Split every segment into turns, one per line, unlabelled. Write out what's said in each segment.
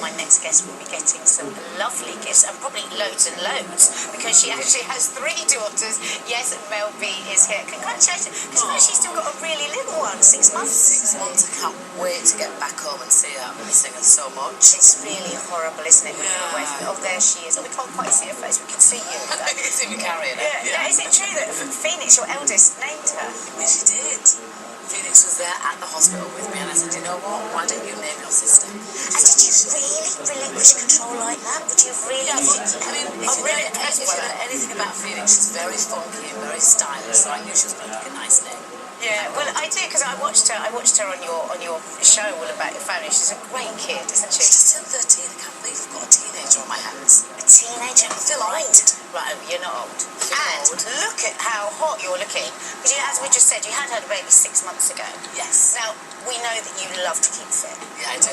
my next guest will be getting some lovely gifts, and probably loads and loads, because she actually has 3 daughters. Yes, Mel B is here. Congratulations, because she's still got a really little one, 6 months.
6 months. I can't wait to get back home and see her. I'm missing her so much.
It's really horrible, isn't it, when you're away from it? Oh, there she is. Oh, we can't quite see her face. We can see you.
You can see me carrying her.
Yeah. Is it true that Phoenix, your eldest, named her?
Yes, she did. Phoenix was there at the hospital with me, and I said, you know what, why don't you name your sister?
And did you really relinquish control like that? Would you really?
Yeah, I mean, if you know anything about Phoenix, she's very funky and very stylish, so I knew she was going to pick a nice name.
Yeah, well, I do, because I watched her on your show all about your family. She's a great kid, isn't she?
She's just turned 13. I can't believe I've got a teenager on my hands.
A teenager?
I feel old.
Right, you're not old. And look at how hot you're looking. Because as we just said, you had a baby 6 months ago.
Yes.
Now, we know that you love to keep fit.
Yeah, I do.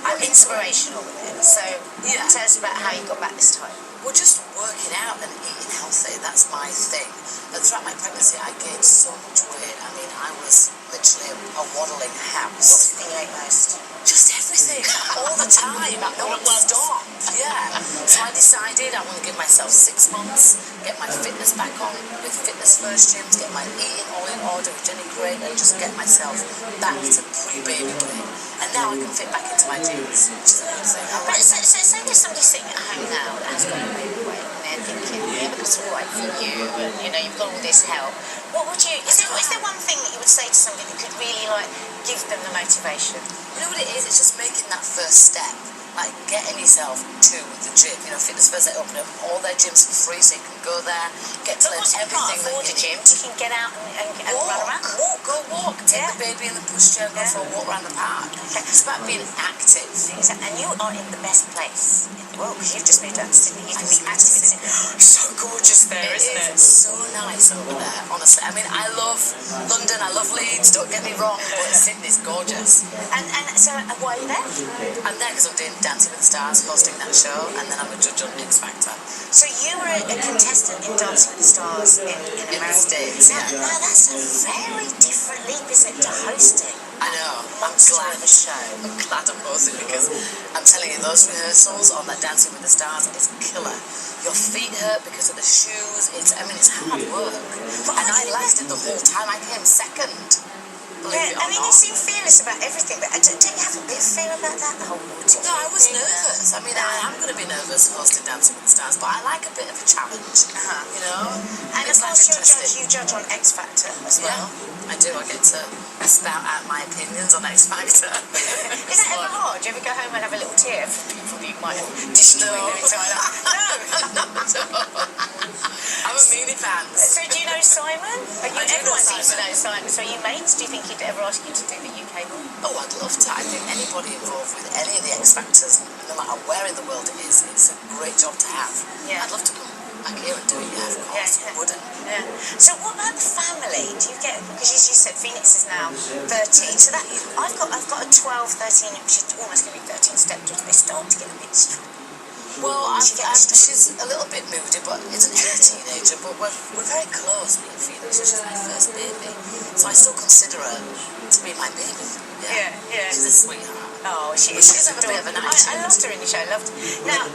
I'm inspirational with it. So tell us about how you got back this time.
Well, just working out and eating healthy, that's my thing. But throughout my pregnancy, I gained so much weight. I mean, I was literally a waddling house.
What's the thing you ate most?
Just everything, all the time, no one stopped. Yeah. So I decided I want to give myself 6 months, get my fitness back on with Fitness First gyms, get my eating all in order with Jenny Craig, and just get myself back to pre-baby weight. And now I can fit back into my jeans, which is a good thing.
But so say there's somebody sitting at home now that has got a baby weight, and they're thinking, yeah, because it's right for you, and you've got all this help. What would you? Is there one thing that you would say to somebody that could really give them the motivation?
You know what it is? It's just making that first step. Like getting yourself to the gym. Fitness First, they open up all their gyms for free, so you can go there, get to learn everything.
But what, you can't afford a gym, you can get out and run around?
Go walk. Take the baby in the pushchair and go for a walk around the park. Okay. It's about being active.
Exactly. And you are in the best place in the world, because you've just moved out to Sydney. You can be active in Sydney. It's so gorgeous there, isn't it?
It's so nice over there, honestly. I mean, I love London, I love Leeds, don't get me wrong, but Sydney's gorgeous.
And so why are you there?
I'm there because I'm doing Dancing with the Stars, hosting that show, and then I'm a judge on X Factor.
So you were a contestant in Dancing with the Stars in America.
In the States, yeah.
Now that's a very different leap, isn't it, to hosting?
I know. I'm glad. I'm glad I'm hosting, because I'm telling you, those rehearsals on that Dancing with the Stars is killer. Your feet hurt because of the shoes. It's hard work. And I lasted the whole time. I came second.
Yeah, I mean, you seem fearless about everything, but don't you have a bit of fear about that, the whole water?
No, I was nervous. I mean, I am going to be nervous hosting Dancing with the Stars, but I like a bit of a challenge,
And of course, you judge on X Factor as well.
Yeah, I do. I get to spout out my opinions on X Factor.
Is that ever hard? Do you ever go home and have a little tear for people that you might have destroyed their entire life? No.
I'm a meanie pants.
So do you know Simon? Everyone seems to
Simon.
know Simon. So are you mates? Do you think he'd ever ask you to do the UK one?
Oh, I'd love to. I think anybody involved with any of the X Factors, no matter where in the world it is, it's a great job to have. Yeah. I'd love to come back here and do it, of course.
Yeah.
Wouldn't.
Yeah. So what about the family? Do you get, because as you said, Phoenix is now 13, so that I've got a 12, 13, she's almost going to be 13 stepdaughter. They start to get a bit strong.
Well, she's a little bit moody, but isn't she a teenager? But we're very close, me and Phoenix. She's my first baby, so I still consider her to be my baby. Yeah. She's a sweetheart.
Oh, she is.
She's a bit of an attitude.
I loved her in the show. Now,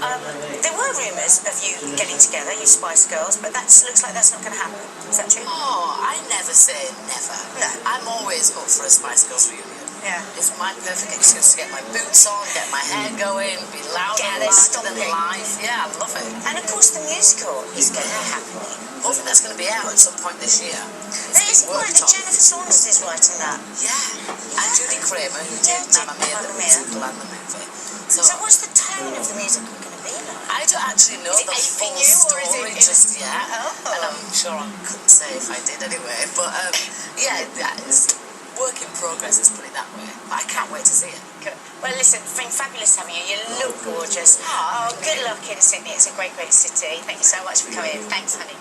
there were rumours of you getting together, you Spice Girls, but looks like that's not going to happen. Is that true?
Oh, I never say never.
No.
I'm always up for a Spice Girls reunion.
Yeah.
It's my perfect excuse to get my boots on, get my hair going, be loud and larger than life. Yeah, I love it.
And of course the musical is going to happen.
Hopefully that's going to be out at some point this year.
Jennifer Saunders is writing that.
Yeah. And Judy Kramer, who did Mamma Mia, the musical and the movie.
So what's the tone of the musical going to be like?
I don't actually know the full story just yet. And I'm sure I couldn't say if I did anyway. But it's work in progress, let's put it that way. But I can't wait to see it.
Good. Well, listen, it's been fabulous having you. You look gorgeous. Oh, good luck in Sydney. It's a great, great city. Thank you so much for coming in. Thanks, honey.